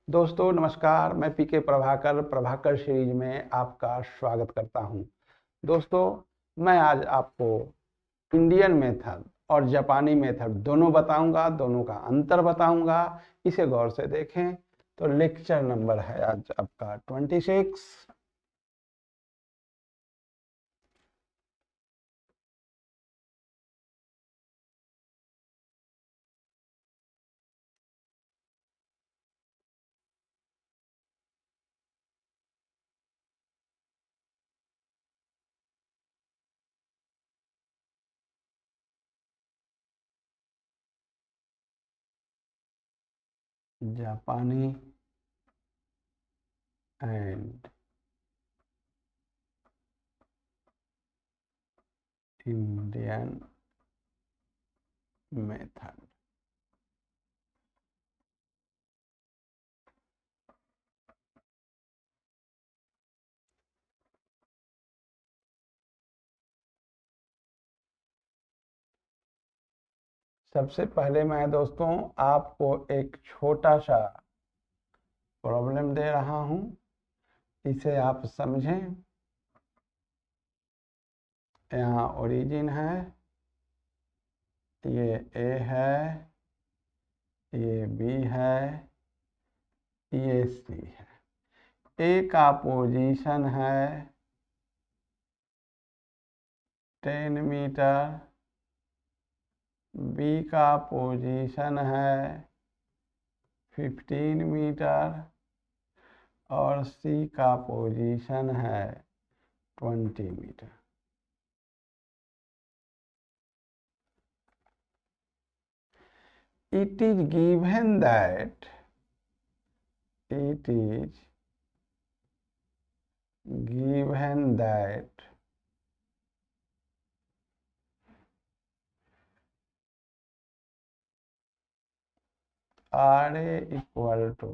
दोस्तों नमस्कार, मैं पीके प्रभाकर सीरीज में आपका स्वागत करता हूं। दोस्तों, मैं आज आपको इंडियन मेथड और जापानी मेथड दोनों बताऊंगा, दोनों का अंतर बताऊंगा। इसे गौर से देखें। तो लेक्चर नंबर है आज आपका 26। जापानी एंड इंडियन मेथड। सबसे पहले मैं दोस्तों आपको एक छोटा सा प्रॉब्लम दे रहा हूं, इसे आप समझें। यहाँ ओरिजिन है, ये ए है, ये बी है, ये सी है। ए का पोजीशन है 10 मीटर, बी का पोजीशन है 15 मीटर और सी का पोजीशन है 20 metre. It is given that RA equal to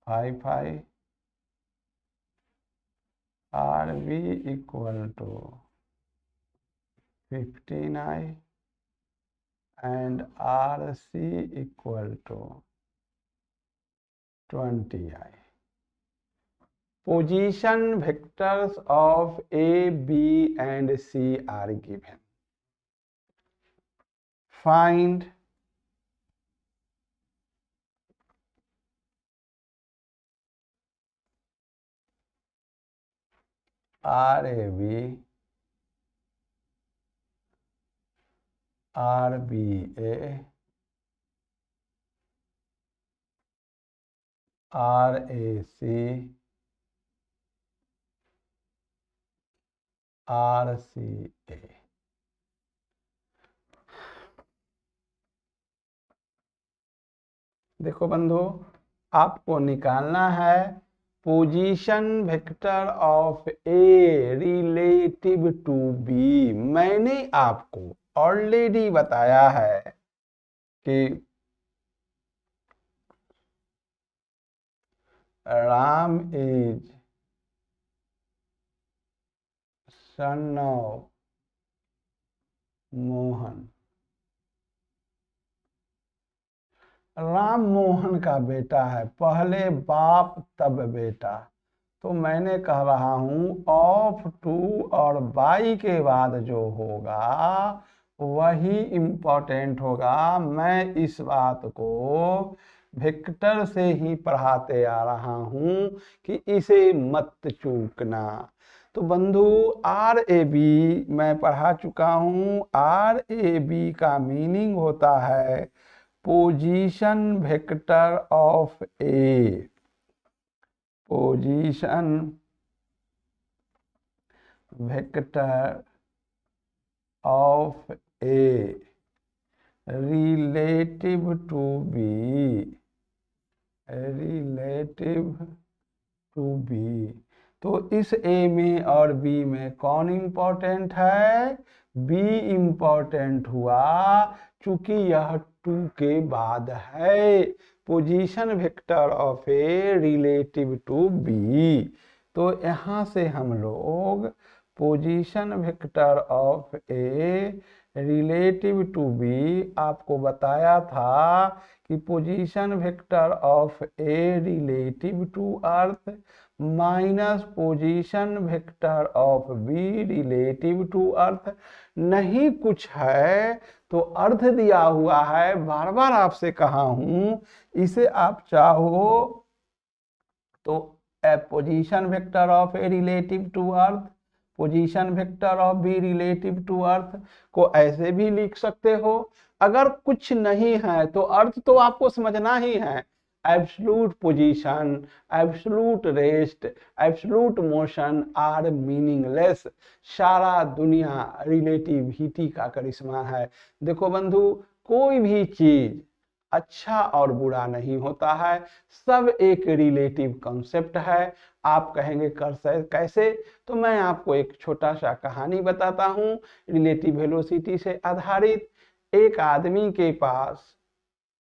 5, RB equal to 15I and RC equal to 20I. Position vectors of A, B and C are given. Find RAB, RBA, RAC, RCA। देखो बंधु, आपको निकालना है position vector of A relative to B. मैंने आपको already बताया है कि Ram is son of Mohan. Ram Mohan का बेटा है, पहले बाप तब बेटा। तो मैंने कह रहा हूं ऑफ टू और बाई के बाद जो होगा वही इम्पोर्टेंट होगा। मैं इस बात को वेक्टर से ही पढ़ाते आ रहा हूं कि इसे मत चूकना। तो बंधु, आर ए बी मैं पढ़ा चुका हूं। आर ए बी का मीनिंग होता है position vector of A. Position vector of A relative to B, relative to B. तो इस ए में और बी में कौन इंपॉर्टेंट है? बी इंपॉर्टेंट हुआ, चूंकि यह टू के बाद है। Position vector of A relative to B. तो यहाँ से हम लोग position vector of A relative to B, आपको बताया था कि position vector of A relative to earth minus position vector of B relative to earth, नहीं कुछ है तो अर्थ दिया हुआ है, बार बार आपसे कहा हूं, इसे आप चाहो तो position vector of A relative to earth, position vector of B relative to earth को ऐसे भी लिख सकते हो। अगर कुछ नहीं है तो अर्थ तो आपको समझना ही है, absolute position, absolute rest, absolute motion are meaningless. सारा दुनिया रिलेटिविटी का करिश्मा है। देखो बंधु, कोई भी चीज अच्छा और बुरा नहीं होता है, सब एक रिलेटिव कॉन्सेप्ट है। आप कहेंगे कैसे, तो मैं आपको एक छोटा सा कहानी बताता हूं रिलेटिव वेलोसिटी से आधारित। एक आदमी के पास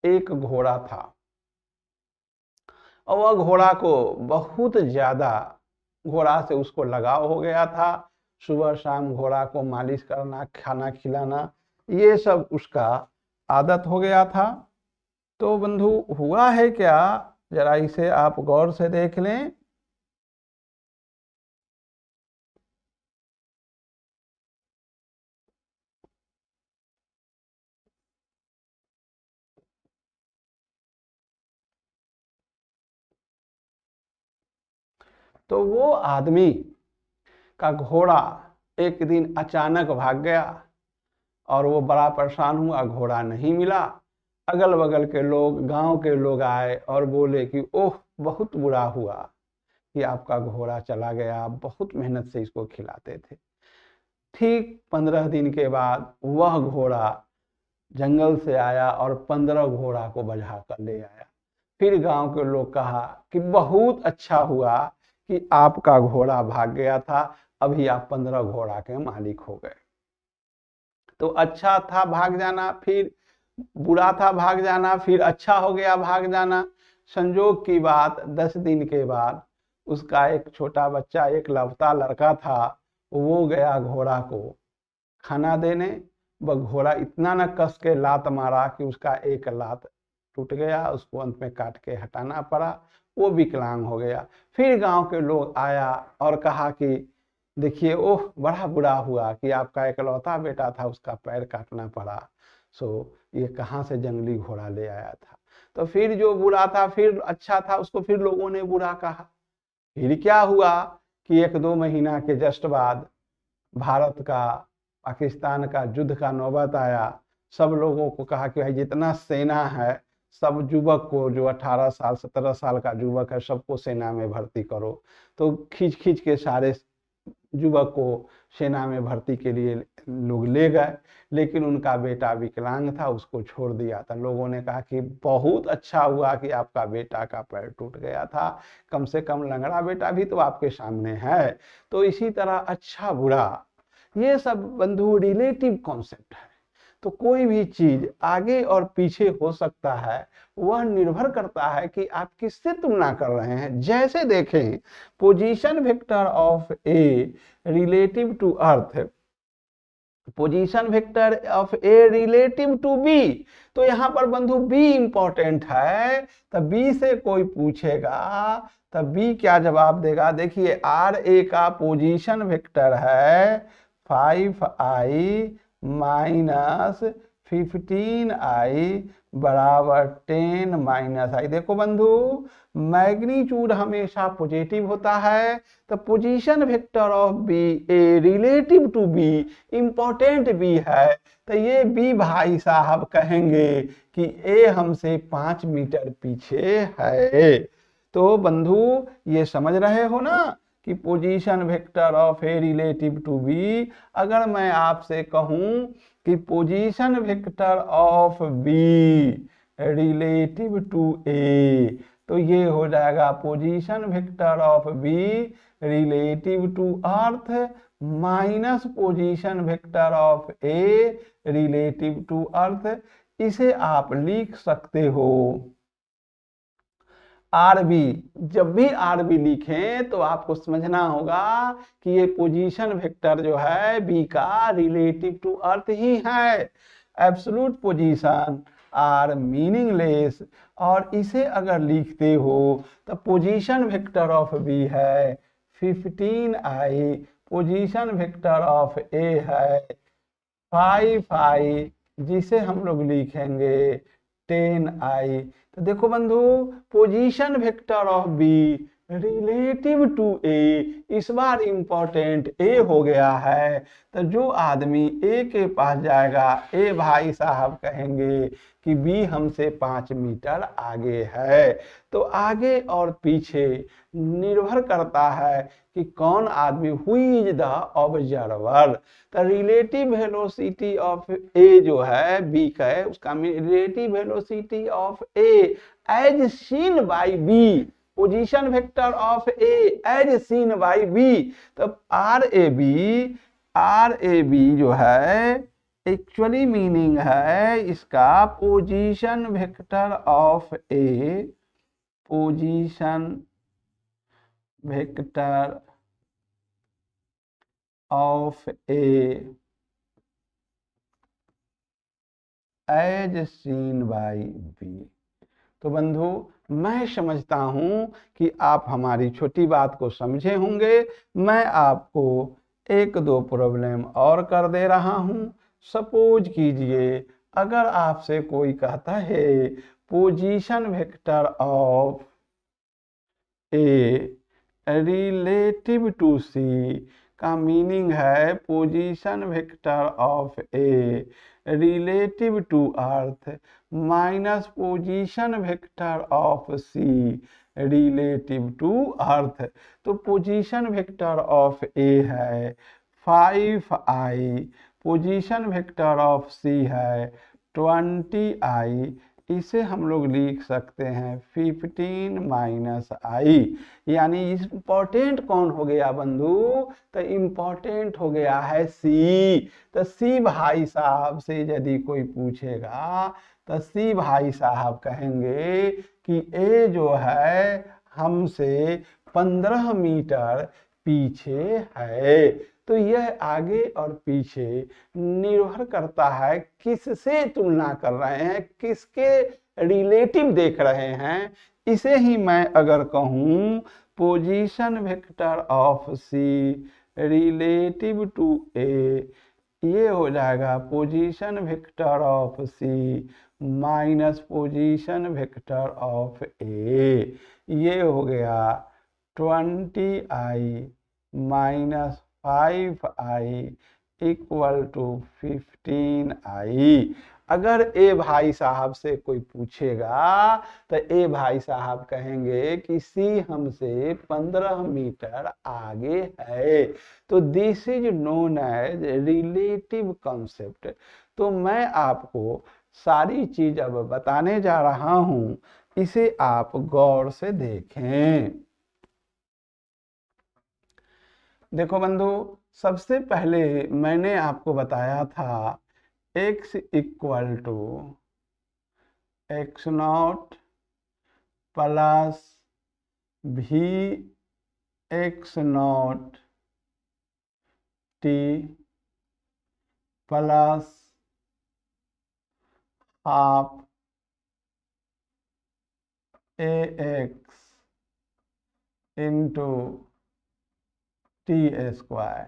एक घोड़ा था और वह घोड़ा को बहुत ज्यादा, घोड़ा से उसको लगाव हो गया था। सुबह शाम घोड़ा को मालिश करना, खाना खिलाना, ये सब उसका आदत हो गया था। तो बंधु हुआ है क्या, जरा इसे आप गौर से देख लें। तो वो आदमी का घोड़ा एक दिन अचानक भाग गया और वो बड़ा परेशान हुआ, घोड़ा नहीं मिला। अगल बगल के लोग, गांव के लोग आए और बोले कि ओह बहुत बुरा हुआ कि आपका घोड़ा चला गया, बहुत मेहनत से इसको खिलाते थे। ठीक 15 दिन के बाद वह घोड़ा जंगल से आया और 15 घोड़ा को बजा कर ले आया। फिर गांव के लोग कहा कि बहुत अच्छा हुआ कि आपका घोड़ा भाग गया था, अभी आप 15 घोड़ा के मालिक हो गए। तो अच्छा था भाग जाना, फिर बुरा था भाग जाना, फिर अच्छा हो गया भाग जाना। संजोग की बात 10 दिन के बाद उसका एक छोटा बच्चा, एक लौता लड़का था, वो गया घोड़ा को खाना देने। वह घोड़ा इतना न कस के लात मारा कि उसका एक लात टूट गया, उसको अंत में काट के हटाना पड़ा, वो विकलांग हो गया। फिर गांव के लोग आया और कहा कि देखिए ओह बड़ा बुरा हुआ कि आपका इकलौता बेटा था, उसका पैर काटना पड़ा, सो ये कहाँ से जंगली घोड़ा ले आया था। तो फिर जो बुरा था फिर अच्छा था, उसको फिर लोगों ने बुरा कहा। फिर क्या हुआ कि 1-2 महीना के जस्ट बाद भारत का पाकिस्तान का युद्ध का नौबत आया। सब लोगों को कहा कि भाई जितना सेना है सब युवक को, जो 18 साल 17 साल का युवक है, सबको सेना में भर्ती करो। तो खींच खींच के सारे युवक को सेना में भर्ती के लिए लोग ले गए, लेकिन उनका बेटा विकलांग था, उसको छोड़ दिया था। लोगों ने कहा कि बहुत अच्छा हुआ कि आपका बेटा का पैर टूट गया था, कम से कम लंगड़ा बेटा भी तो आपके सामने है। तो इसी तरह अच्छा बुरा, ये सब बंधु रिलेटिव कॉन्सेप्ट है। तो कोई भी चीज आगे और पीछे हो सकता है, वह निर्भर करता है कि आप किससे तुलना कर रहे हैं। जैसे देखें, position vector of A relative to earth, position vector of A relative to B, तो यहां पर बंधु बी इंपॉर्टेंट है। तो बी से कोई पूछेगा तो बी क्या जवाब देगा। देखिए आर ए का पोजीशन वेक्टर है 5i माइनस 15i बराबर 10 माइनस आई। देखो बंधु, मैग्नीट्यूड हमेशा पॉजिटिव होता है, तो position vector of B A relative to B important B है। तो ये बी भाई साहब कहेंगे कि ए हमसे 5 मीटर पीछे है। तो बंधु ये समझ रहे हो ना कि position vector of A relative to B, अगर मैं आपसे कहूं कि position vector of B relative to A, तो ये हो जाएगा position vector of B relative to earth minus position vector of A relative to earth. इसे आप लिख सकते हो आर बी, जब भी आर बी लिखें तो आपको समझना होगा कि ये पोजीशन वेक्टर जो है बी का रिलेटिव टू अर्थ ही है। एब्सोल्यूट पोजीशन आर मीनिंगलेस, और इसे अगर लिखते हो तो पोजीशन वेक्टर ऑफ बी है 15i, पोजीशन वेक्टर ऑफ ए है 5i, जिसे हम लोग लिखेंगे 10i। तो देखो बंधु, position vector of B relative to A, इस बार इंपॉर्टेंट ए हो गया है। तो जो आदमी ए के पास जाएगा, ए भाई साहब कहेंगे कि बी हमसे 5 मीटर आगे है। तो आगे और पीछे निर्भर करता है कि कौन आदमी, हु इज द ऑब्जर्वर। तो रिलेटिव वेलोसिटी ऑफ ए जो है बी का है, उसका relative velocity of A as seen by B, position vector of A as seen by B. तो आर ए बी जो है एक्चुअली मीनिंग है इसका position vector of A, position vector of A as seen by B. तो बंधु, मैं समझता हूं कि आप हमारी छोटी बात को समझे होंगे। मैं आपको एक दो प्रॉब्लम और कर दे रहा हूं। सपोज कीजिए, अगर आपसे कोई कहता है position vector of A relative to C, का मीनिंग है position vector of A relative to earth minus position vector of C relative to earth. तो पोजीशन वेक्टर ऑफ ए है 5i, पोजीशन वेक्टर ऑफ सी है 20i, इसे हम लोग लिख सकते हैं 15 - i। यानी इंपॉर्टेंट कौन हो गया बंधु? तो इंपॉर्टेंट हो गया है सी। तो सी भाई साहब से यदि कोई पूछेगा तो सी भाई साहब कहेंगे कि ए जो है हमसे 15 मीटर पीछे है। तो यह आगे और पीछे निर्भर करता है किससे तुलना कर रहे हैं, किसके रिलेटिव देख रहे हैं। इसे ही मैं अगर कहूं position vector of C relative to A, ये हो जाएगा position vector of C minus position vector of A. ये हो गया 20i minus 5i equal to 15i। अगर ए भाई साहब से कोई पूछेगा तो ए भाई साहब कहेंगे कि सी हमसे 15 मीटर आगे है। तो this is known as relative concept. तो मैं आपको सारी चीज अब बताने जा रहा हूं, इसे आप गौर से देखें। देखो बंधु, सबसे पहले मैंने आपको बताया था x equal to x0 plus भी x0 t plus half ax into T square.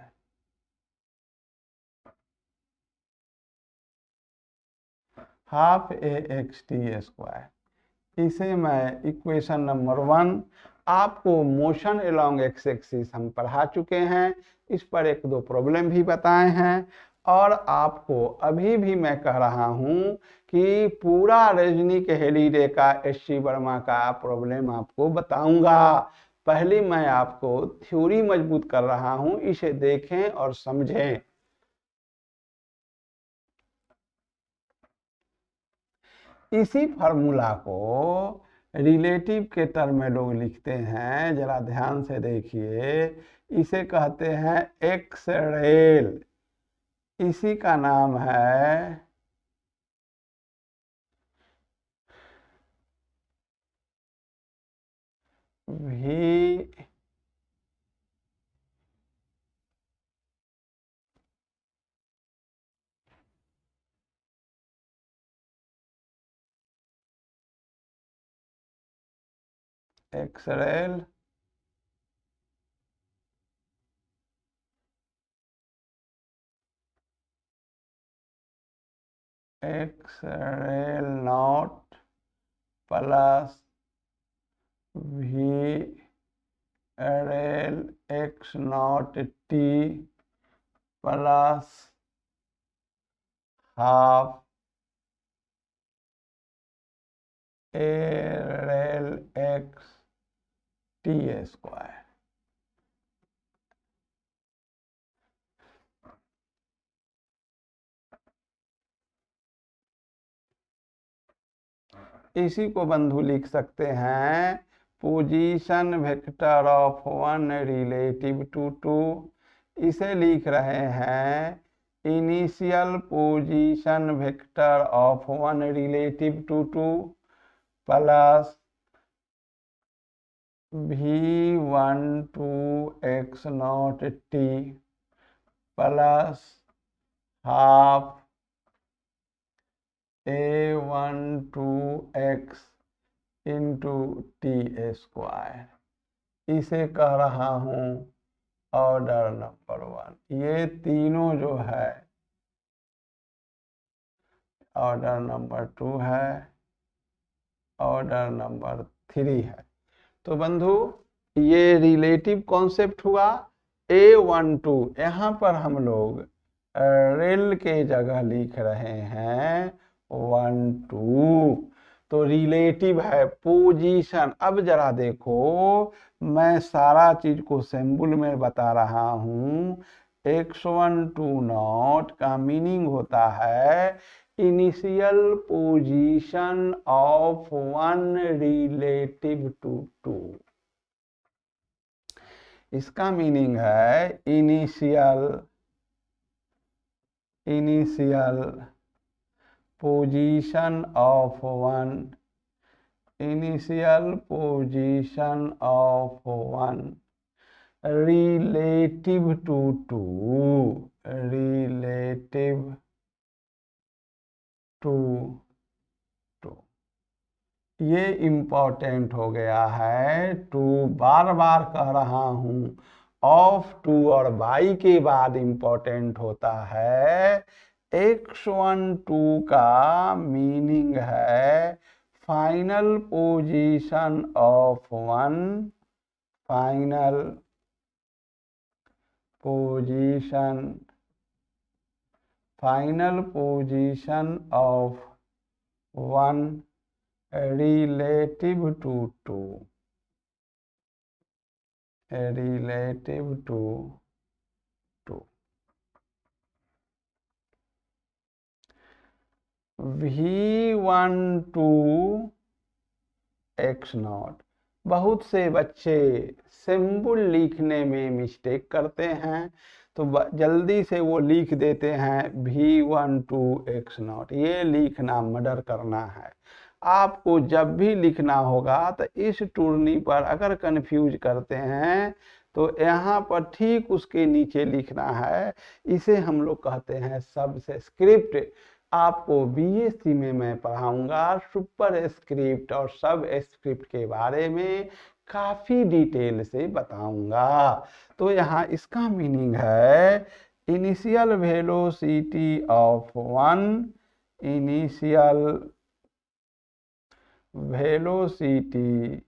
Half ax T square, इसे मैं इक्वेशन नंबर 1, आपको मोशन अलोंग एक्स एक्सिस हम पढ़ा चुके हैं, इस पर एक दो प्रॉब्लम भी बताए हैं। और आपको अभी भी मैं कह रहा हूं कि पूरा रजनी कहेली रेखा एस.सी. वर्मा का प्रॉब्लम आपको बताऊंगा। पहले मैं आपको थ्योरी मजबूत कर रहा हूं, इसे देखें और समझें। इसी फार्मूला को रिलेटिव के टर्म में लोग लिखते हैं, जरा ध्यान से देखिए। इसे कहते हैं एक्स रेल, इसी का नाम है v xrel xrel not plus v rel x not t plus half rel x t square. इसी को बंधु लिख सकते हैं position vector of one relative to two. इसे लिख रहे हैं initial position vector of one relative to two plus v12 x not t plus half a12x into T square. इसे कह रहा हूं ऑर्डर नंबर 1। ये तीनों जो है ऑर्डर नंबर 2 है, ऑर्डर नंबर 3 है। तो बंधु ये रिलेटिव कॉन्सेप्ट हुआ A12। यहाँ पर हम लोग रेल के जगह लिख रहे हैं 1 2। तो रिलेटिव है पोजीशन। अब जरा देखो, मैं सारा चीज को सिंबल में बता रहा हूं। x12 नॉट का मीनिंग होता है initial position of one relative to two. इसका मीनिंग है initial position of one, initial position of one relative to two, relative to two. ये इम्पोर्टेंट हो गया है। टू बार बार कह रहा हूं, ऑफ टू और बाई के बाद इम्पोर्टेंट होता है। x12 का मीनिंग है final position of one, final position, final position of one relative to two, relative to two. v12 x not. बहुत से बच्चे सिंबल लिखने में मिस्टेक करते हैं, तो जल्दी से वो लिख देते हैं v12 x नॉट। ये लिखना मर्डर करना है। आपको जब भी लिखना होगा तो इस टूर्नी पर अगर कंफ्यूज करते हैं तो यहाँ पर ठीक उसके नीचे लिखना है। इसे हम लोग कहते हैं सबस्क्रिप्ट। आपको बीएससी में मैं पढ़ाऊंगा सुपर स्क्रिप्ट और सब स्क्रिप्ट के बारे में काफी डिटेल से बताऊंगा। तो यहाँ इसका मीनिंग है initial velocity of one, initial velocity,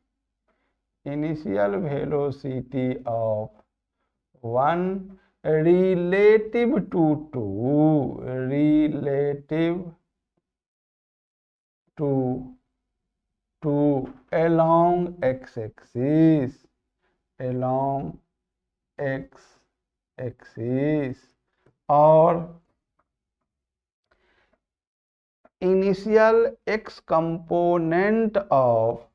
initial velocity of one relative to two, relative to two along x axis, along x axis. और initial x component of,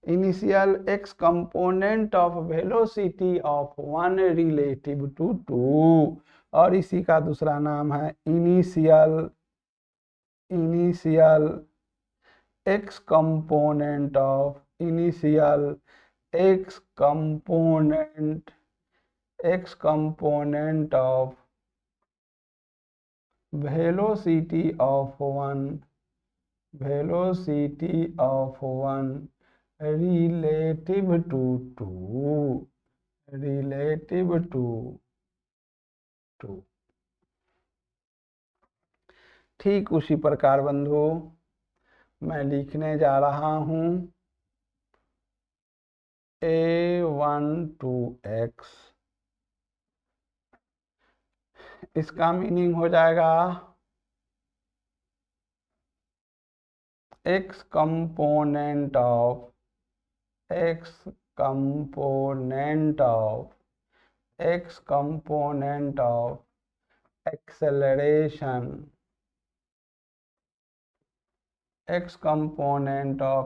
initial x component of velocity of one relative to two. और इसी का दूसरा नाम है initial, initial x component of, initial x component of velocity of one relative to 2। ठीक उसी प्रकार बंधु मैं लिखने जा रहा हूं a12x, इसका मीनिंग हो जाएगा x component of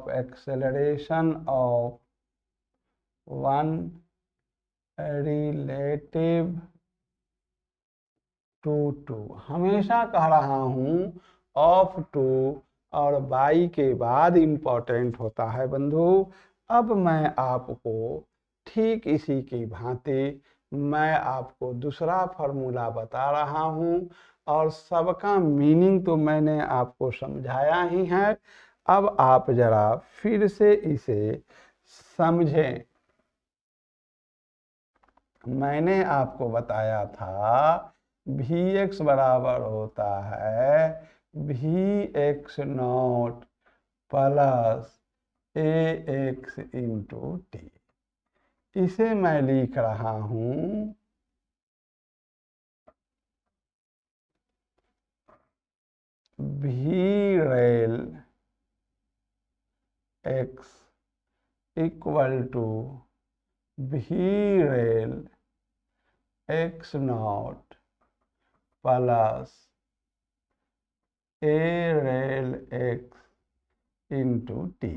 acceleration of one relative to 2। हमेशा कह रहा हूं ऑफ टू और बाई के बाद इंपॉर्टेंट होता है बंधु। अब मैं आपको ठीक इसी की भांति मैं आपको दूसरा फॉर्मूला बता रहा हूं और सबका मीनिंग तो मैंने आपको समझाया ही है। अब आप जरा फिर से इसे समझें। मैंने आपको बताया था Vx बराबर होता है Vx not plus Ax into T. इसे मैं लिख रहा हूं V rel x equal to V rel x not plus A rel x into T.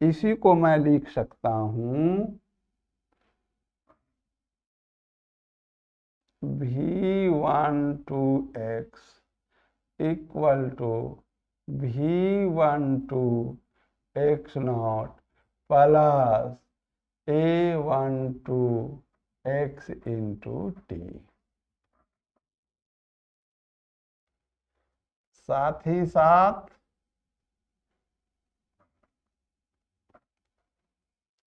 इसी को मैं लिख सकता हूं V12x equal to V12x not plus A12x into T. साथ ही साथ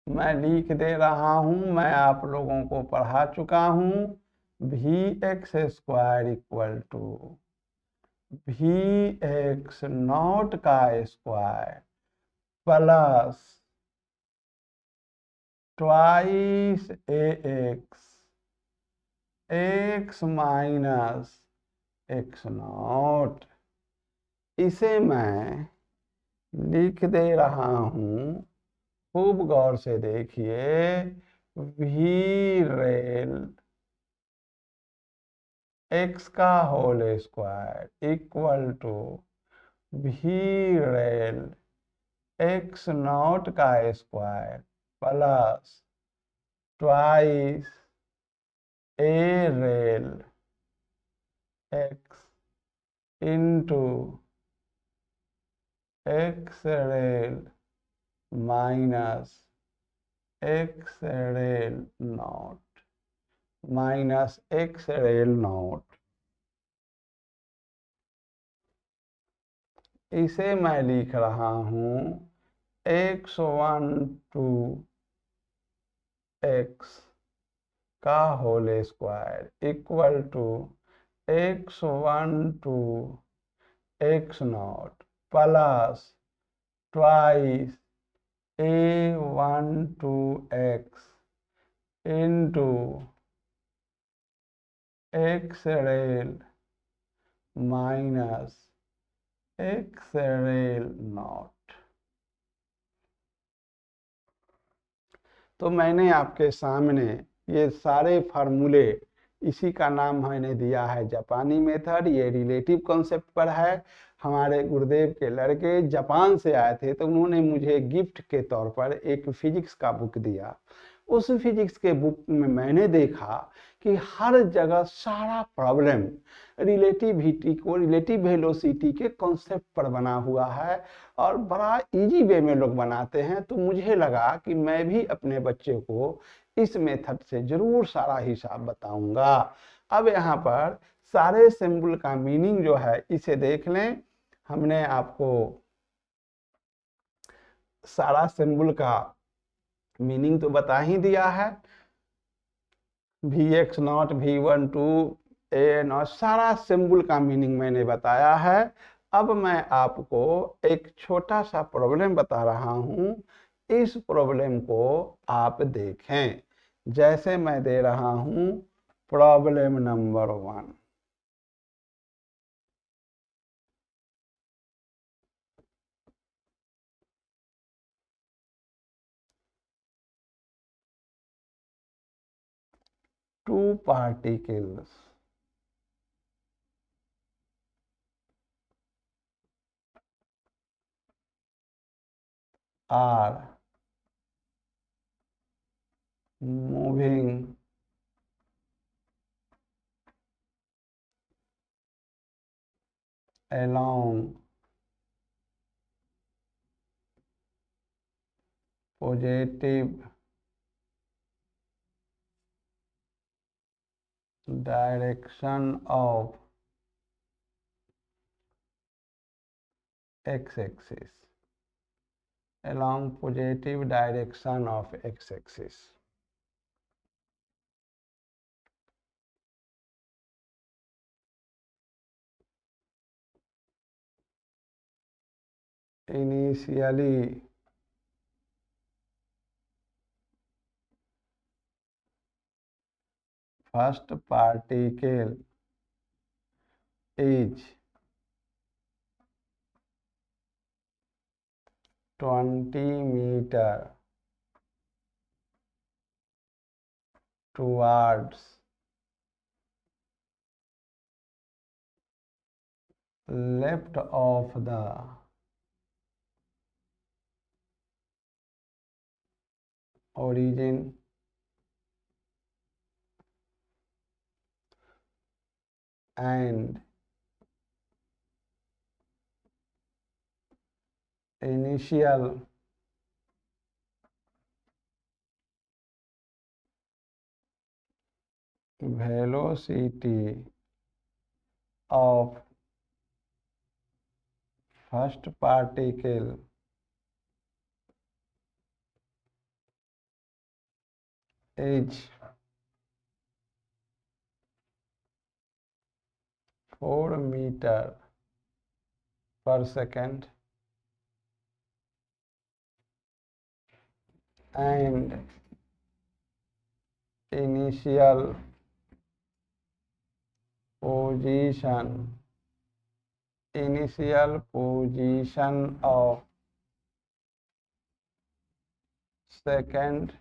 मैं लिख दे रहा हूं, मैं आप लोगों को पढ़ा चुका हूं Vx square equal to Vx naught का square plus twice x minus x naught. इसे मैं लिख दे रहा हूं, खूब गौर से देखिए, V रेल x का whole square equal to V rel x naught का square plus twice A rel x into x rel minus x rel naught. इसे मैं लिख रहा हूं x12x का whole square equal to x12x naught plus twice A12x into x rel minus x rel naught. तो मैंने आपके सामने ये सारे फार्मूले, इसी का नाम मैंने दिया है जापानी मेथड। ये रिलेटिव कॉन्सेप्ट पर है। हमारे गुरुदेव के लड़के जापान से आए थे तो उन्होंने मुझे गिफ्ट के तौर पर एक फिजिक्स का बुक दिया। उस फिजिक्स के बुक में मैंने देखा कि हर जगह सारा प्रॉब्लम रिलेटिविटी को, रिलेटिव वेलोसिटी के कॉन्सेप्ट पर बना हुआ है और बड़ा इजी वे में लोग बनाते हैं। तो मुझे लगा कि मैं भी अपने बच्चे को इस मेथड से जरूर सारा हिसाब बताऊंगा। अब यहाँ पर सारे सिंबल का मीनिंग जो है इसे देख लें। हमने आपको सारा सिंबल का मीनिंग तो बता ही दिया है, Vx0, V12, A0, सारा सिंबल का मीनिंग मैंने बताया है। अब मैं आपको एक छोटा सा प्रॉब्लम बता रहा हूं, इस प्रॉब्लम को आप देखें। जैसे मैं दे रहा हूं problem number 1। Two particles are moving along positive direction of x-axis, along positive direction of x-axis. Initially first particle is 20 meter towards left of the origin and initial velocity of first particle is 4 meter per second and initial position of second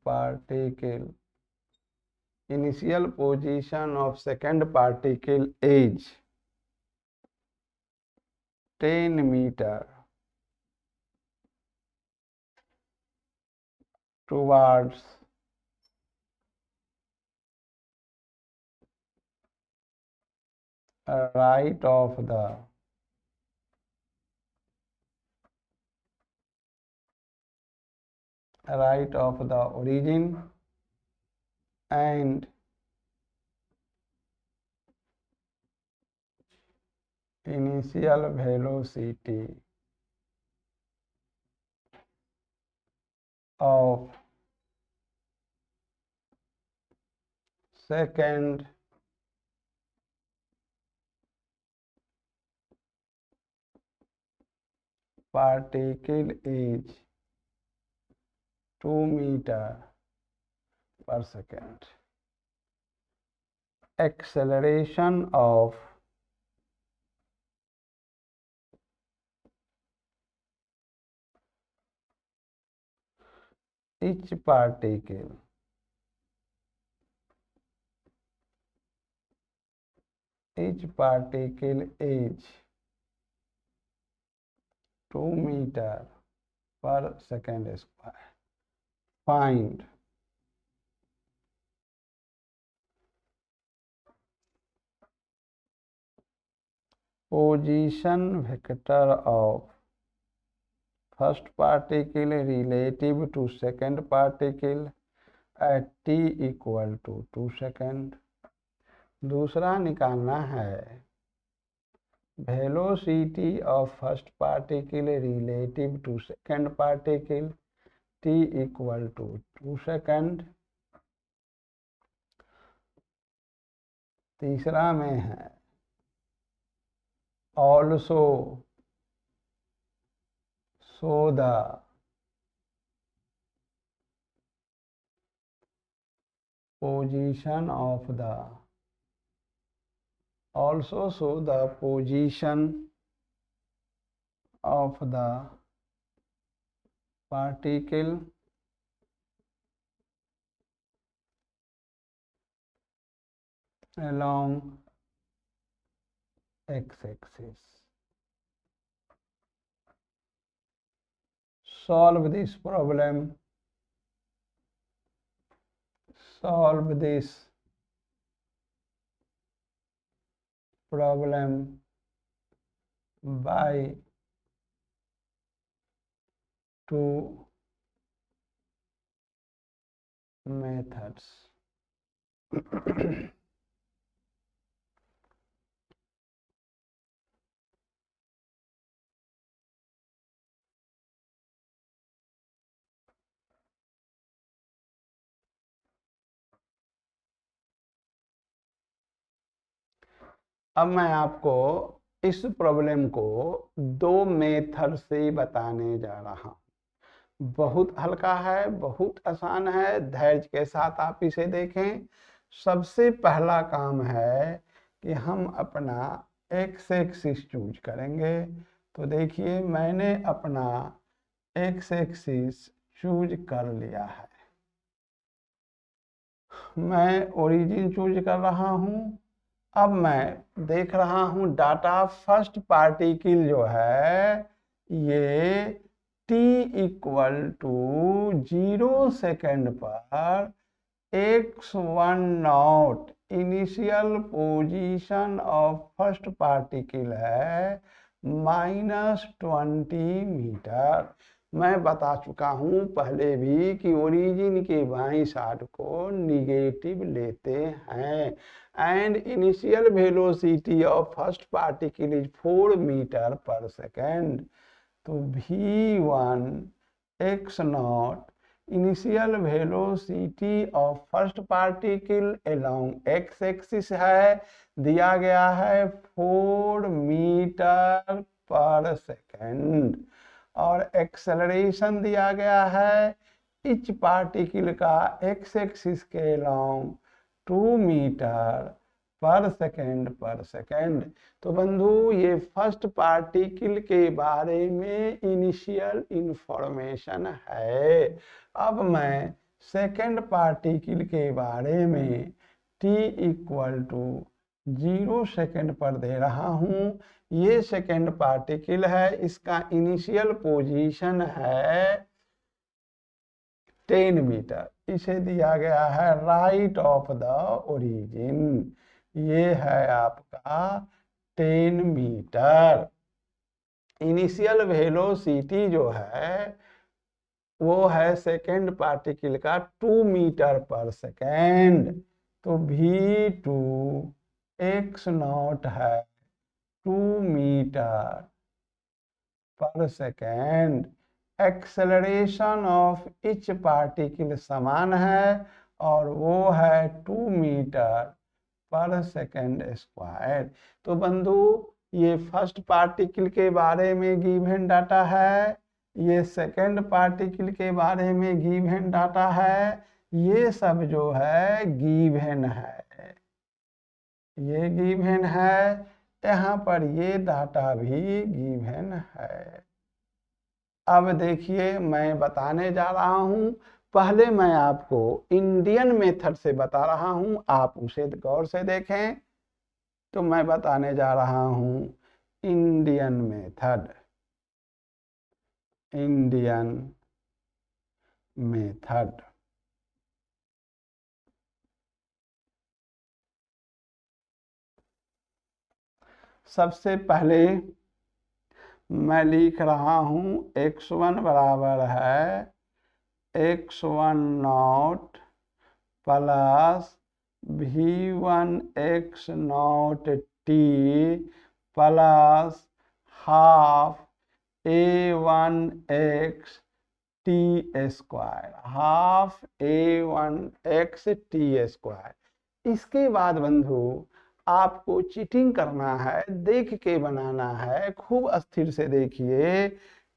particle, initial position of second particle is 10 meter towards right of the origin and initial velocity of second particle is 2 meter per second. Acceleration of each particle is 2 meter per second square. Find position vector of first particle relative to second particle at t equal to 2 second. दूसरा निकालना है velocity of first particle relative to second particle t equal to 2 second. तीसरा में है also show the position of the particle along x-axis. Solve this problem by 2 methods. अब मैं आपको इस प्रॉब्लम को 2 मेथड से बताने जा रहा हूँ। बहुत हल्का है, बहुत आसान है, धैर्य के साथ आप इसे देखें। सबसे पहला काम है कि हम अपना एक्स एक्सिस चूज करेंगे। तो देखिए मैंने अपना एक्स एक्सिस चूज कर लिया है। मैं ओरिजिन चूज कर रहा हूँ। अब मैं देख रहा हूँ डाटा फर्स्ट पार्टिकल जो है ये t इक्वल टू 0 सेकेंड पर x1 not initial position of first particle है -20 मीटर। मैं बता चुका हूँ पहले भी कि ओरिजिन के बाईं साइड को निगेटिव लेते हैं and initial velocity of first particle is 4 meter per second. तो v1 x not initial velocity of first particle along X axis है, दिया गया है 4 मीटर पर सेकेंड और एक्सेलरेशन दिया गया है इच पार्टिकल का एक्स एक्सिस के अलोंग 2 मीटर पर सेकेंड। तो बंधु ये फर्स्ट पार्टिकल के बारे में इनिशियल इंफॉर्मेशन है। अब मैं सेकेंड पार्टिकल के बारे में t इक्वल टू 0 सेकेंड पर दे रहा हूँ। ये सेकेंड पार्टिकल है, इसका इनिशियल पोजीशन है 10 मीटर। इसे दिया गया है राइट ऑफ द ओरिजिन। ये है आपका 10 मीटर। इनिशियल वेलोसिटी जो है वो है सेकेंड पार्टिकल का 2 मीटर पर सेकेंड। तो v2 x नॉट है 2 meter per second. Acceleration of each particle समान है और वो है 2 मीटर पर सेकेंड स्क्वायर। तो बंधु ये फर्स्ट पार्टिकल के बारे में गिवन डाटा है, ये सेकेंड पार्टिकल के बारे में गिवन डाटा है, ये सब जो है गिवन है, ये गिवन है, यहाँ पर ये डाटा भी गिवन है। अब देखिए मैं बताने जा रहा हूँ, पहले मैं आपको इंडियन मेथड से बता रहा हूँ, आप उसे गौर से देखें। तो मैं बताने जा रहा हूँ इंडियन मेथड। Indian method. सबसे पहले मैं लिख रहा हूं x1 बराबर है x1 not plus v1 x not t plus half a1 x T square, half a1 x T square. इसके बाद बंधु आपको चीटिंग करना है, देख के बनाना है, खूब अस्थिर से देखिए।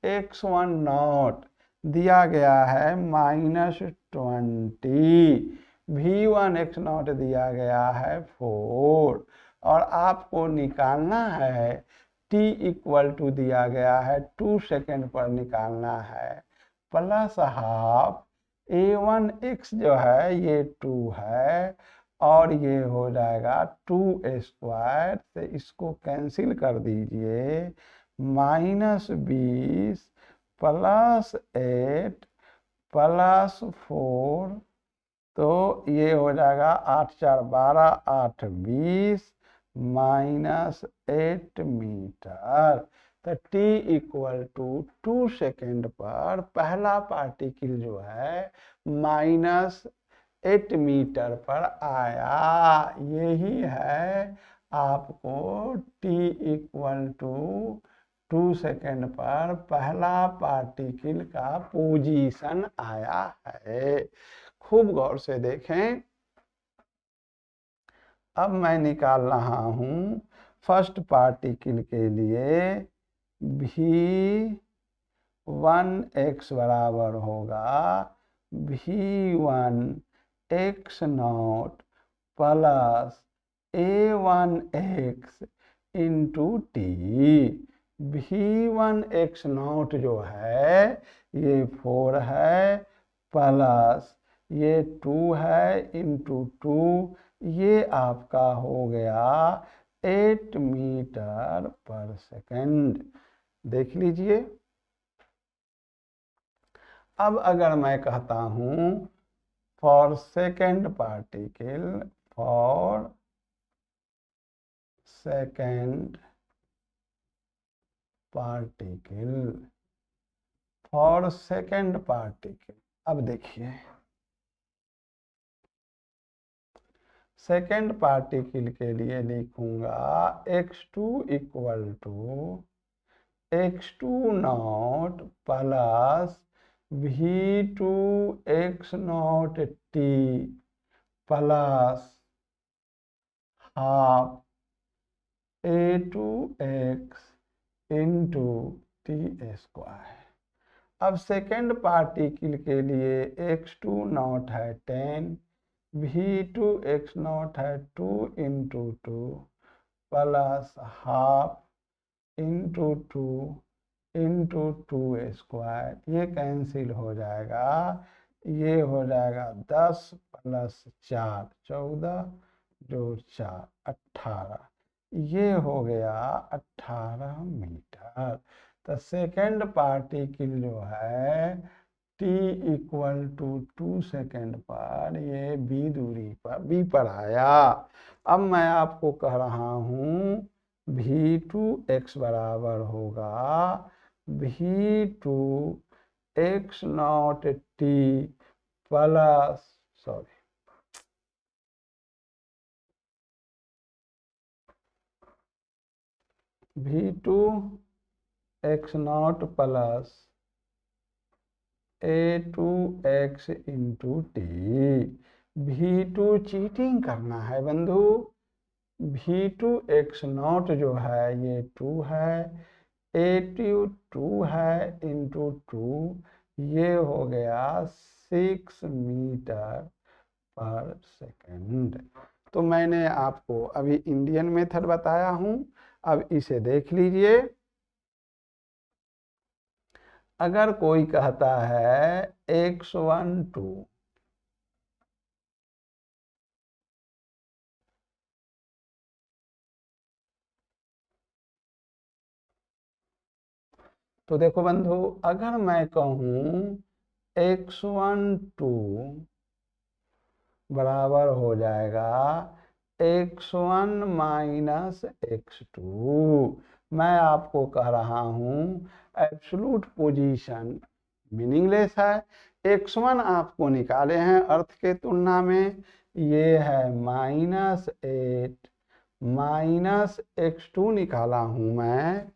x1 नॉट दिया गया है -20, v1 x नॉट दिया गया है 4, और आपको निकालना है t इक्वल टू दिया गया है 2 सेकेंड पर निकालना है, प्लस हाफ a1 x जो है ये 2 है, और ये हो जाएगा 2 स्क्वायर से इसको कैंसिल कर दीजिए, -20 प्लस 8 प्लस 4, तो ये हो जाएगा 8 4 12 8 20 -8 मीटर। तो t इक्वल टू 2 सेकेंड पर पहला पार्टिकल जो है -8 मीटर पर आया। यही है आपको t इक्वल टू 2 सेकेंड पर पहला पार्टिकल का पोजीशन आया है। खूब गौर से देखें। अब मैं निकाल रहा हूं फर्स्ट पार्टिकल के लिए v1x बराबर होगा v1 x not plus a1x into T. v1 x not जो है ये 4 है, प्लस ये 2 है इंटू 2, ये आपका हो गया 8 मीटर पर सेकेंड। देख लीजिए। अब अगर मैं कहता हूं for second particle, for second particle, for second particle, अब देखिए सेकेंड पार्टिकल के लिए लिखूंगा x2 equal to x2 not plus v2 x not t plus half a2 x into T square. अब सेकेंड पार्टिकल के लिए x2 नॉट है 10, v2 x not है 2 into 2 plus half into 2 into 2 square, ये cancel हो जाएगा, ये हो जाएगा 10 प्लस 4 14 जोड़ 4 18, ये हो गया 18 मीटर। तो सेकेंड पार्टिकल जो है t इक्वल टू 2 सेकेंड पर ये b दूरी पर b पर आया। अब मैं आपको कह रहा हूं v2x बराबर होगा v2 x not t plus v2 x not plus a2x into T. v2 cheating करना है बंधु, v2 x नॉट जो है ये 2 है, a2 2 है इंटू 2, ये हो गया 6 मीटर पर सेकेंड। तो मैंने आपको अभी इंडियन मेथड बताया हूं, अब इसे देख लीजिए। अगर कोई कहता है x1 2, तो देखो बंधु, अगर मैं कहूँ x1 बराबर हो जाएगा x1 माइनस x2, मैं आपको कह रहा हूँ एब्सोल्यूट पोजीशन मीनिंगलेस है। x1 आपको निकाले हैं अर्थ के तुलना में, ये है -8 माइनस x2 निकाला हूं मैं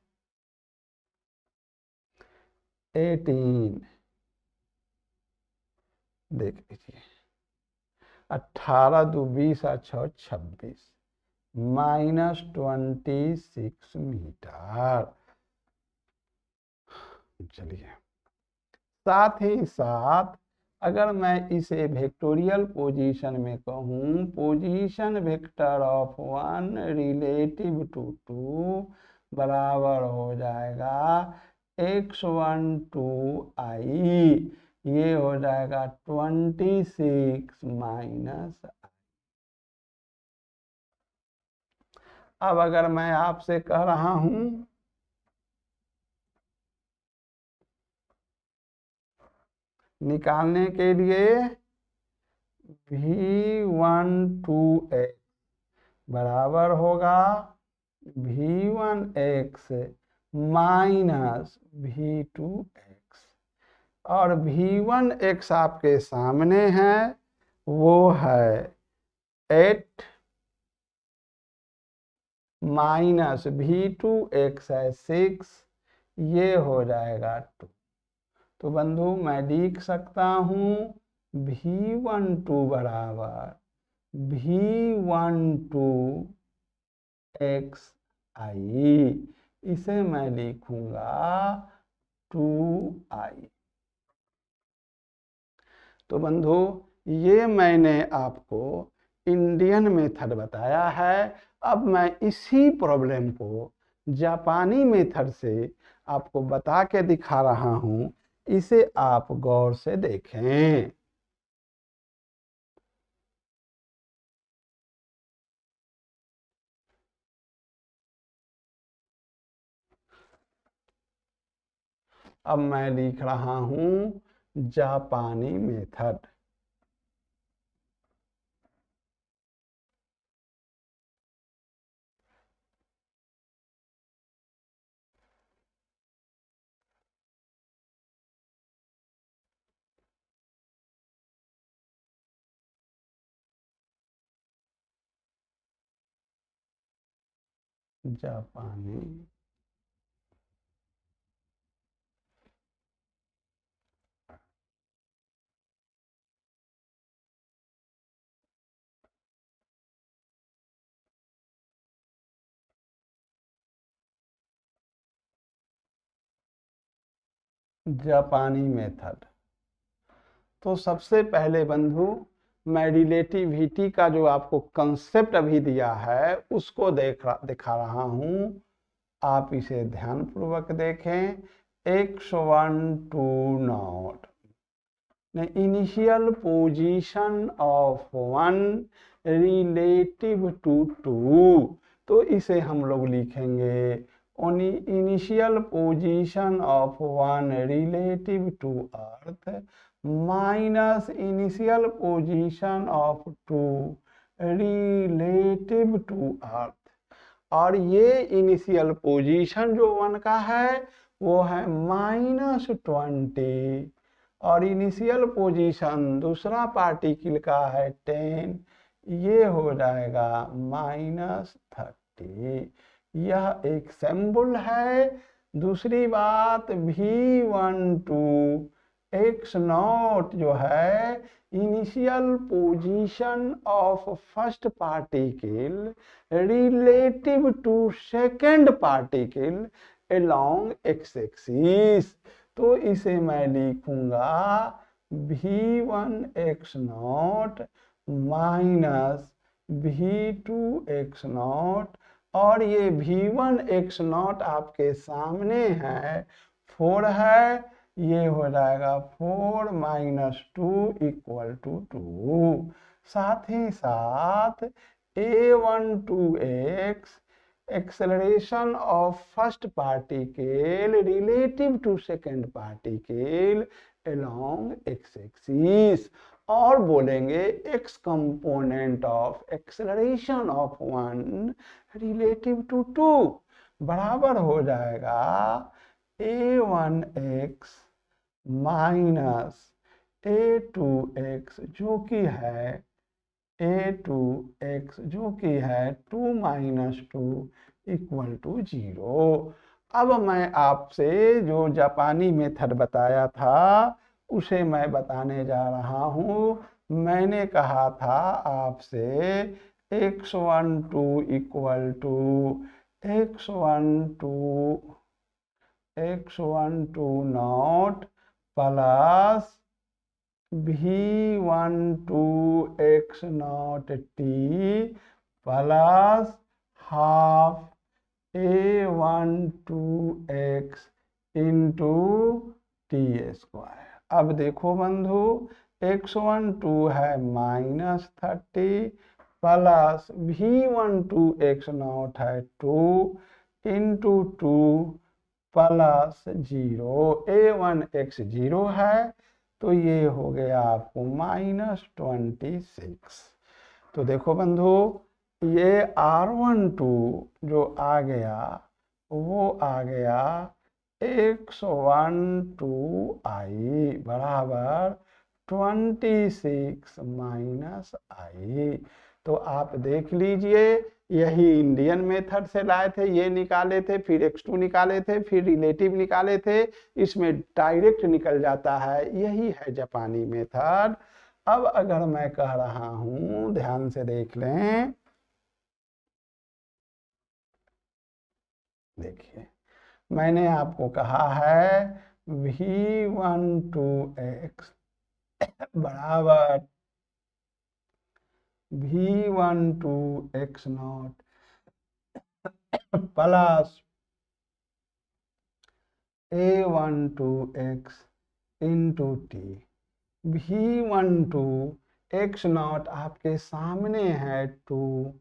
18। देख लीजिए, 18 2 20 और 6 26 -26 मीटर। चलिए, साथ ही साथ अगर मैं इसे वेक्टोरियल पोजीशन में कहूँ, position vector of one relative to two बराबर हो जाएगा x1 टू आई, ये हो जाएगा 26 माइनस। अब अगर मैं आपसे कह रहा हूं निकालने के लिए v1 बराबर होगा v1x माइनस v2x, और v1x आपके सामने है, वो है 8 माइनस v2x है 6, ये हो जाएगा 2। तो बंधु मैं लिख सकता हूँ v12 बराबर v12xi, इसे मैं लिखूंगा 2i। तो बंधु, ये मैंने आपको इंडियन मेथड बताया है। अब मैं इसी प्रॉब्लम को जापानी मेथड से आपको बता के दिखा रहा हूं, इसे आप गौर से देखें। अब मैं लिख रहा हूं जापानी मेथड। जापानी जापानी मेथड। तो सबसे पहले बंधु, मैं रिलेटिविटी का जो आपको कंसेप्ट अभी दिया है उसको दिखा रहा हूं, आप इसे ध्यानपूर्वक देखें। x1 two not initial position of one relative to two, तो इसे हम लोग लिखेंगे initial position of one relative to earth minus initial position of two relative to earth. और ये इनिशियल पोजीशन जो वन का है वो है -20, और इनिशियल पोजीशन दूसरा पार्टिकल का है 10, ये हो जाएगा -30। यह एक सिंबल है। दूसरी बात, v12 x0 जो है initial position of first particle relative to second particle along x axis, तो इसे मैं लिखूंगा v1x0 माइनस v2x0, और ये v1x0 आपके सामने है 4 है, ये हो जाएगा 4 माइनस 2 इक्वल टू 2। साथ ही साथ a12x acceleration of first particle relative to second particle along X axis, और बोलेंगे X component of acceleration of one relative to two बराबर हो जाएगा a1x माइनस a2x जो कि है a2x जो कि है 2 माइनस 2 इक्वल टू 0। अब मैं आपसे जो जापानी मेथड बताया था उसे मैं बताने जा रहा हूँ। मैंने कहा था आपसे x12 equal to x12 not plus v12 x not t plus half a12x into T square. अब देखो बंधु, x12 है -30 प्लस v12 x नॉट है 2 इंटू 2 प्लस 0, a1x 0 है तो ये हो गया आपको -26। तो देखो बंधु, ये R12 जो आ गया वो आ गया x12i बराबर 26 माइनस आई। तो आप देख लीजिए, यही इंडियन मेथड से लाए थे, ये निकाले थे, फिर x2 निकाले थे, फिर रिलेटिव निकाले थे, इसमें डायरेक्ट निकल जाता है, यही है जापानी मेथड। अब अगर मैं कह रहा हूं, ध्यान से देख लें, देखिए मैंने आपको कहा है v12x बराबर v12x not plus a12x into T. v12x not आपके सामने है 2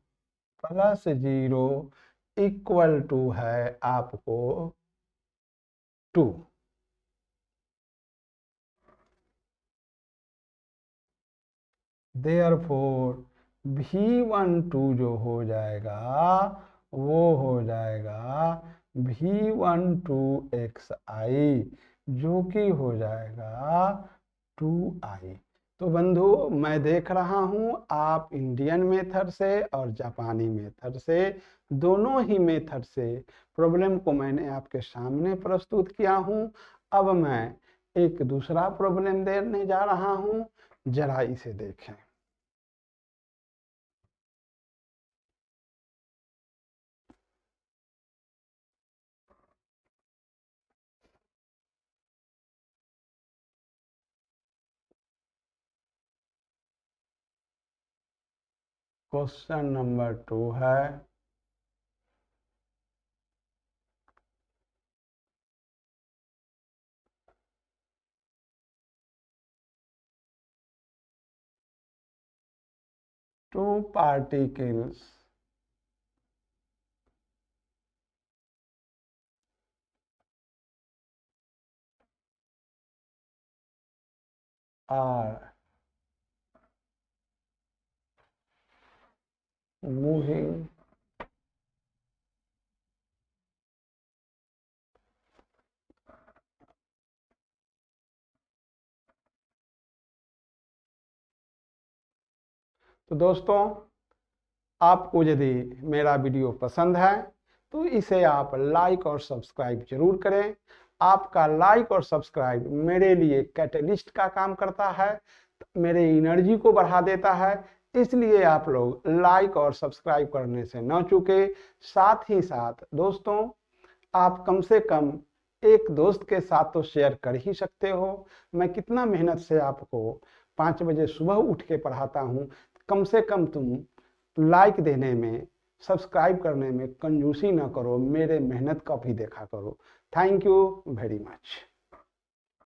प्लस 0 इक्वल टू है आपको 2। देयरफॉर v12 जो हो जाएगा वो हो जाएगा v12xi जो कि हो जाएगा 2i। तो बंधु, मैं देख रहा हूं आप इंडियन मेथड से और जापानी मेथड से, दोनों ही मेथड से प्रॉब्लम को मैंने आपके सामने प्रस्तुत किया हूं। अब मैं एक दूसरा प्रॉब्लम देने जा रहा हूं, जरा इसे देखें। क्वेश्चन नंबर 2 है, two particles are moving तो दोस्तों, आपको यदि मेरा वीडियो पसंद है तो इसे आप लाइक और सब्सक्राइब जरूर करें। आपका लाइक और सब्सक्राइब मेरे लिए कैटलिस्ट का काम करता है, मेरे एनर्जी को बढ़ा देता है, इसलिए आप लोग लाइक और सब्सक्राइब करने से न चूके। साथ ही साथ दोस्तों, आप कम से कम एक दोस्त के साथ तो शेयर कर ही सकते हो। मैं कितना मेहनत से आपको 5 बजे सुबह उठ के पढ़ाता हूँ, कम से कम तुम लाइक देने में, सब्सक्राइब करने में कंजूसी ना करो, मेरे मेहनत का भी देखा करो। Thank you very much.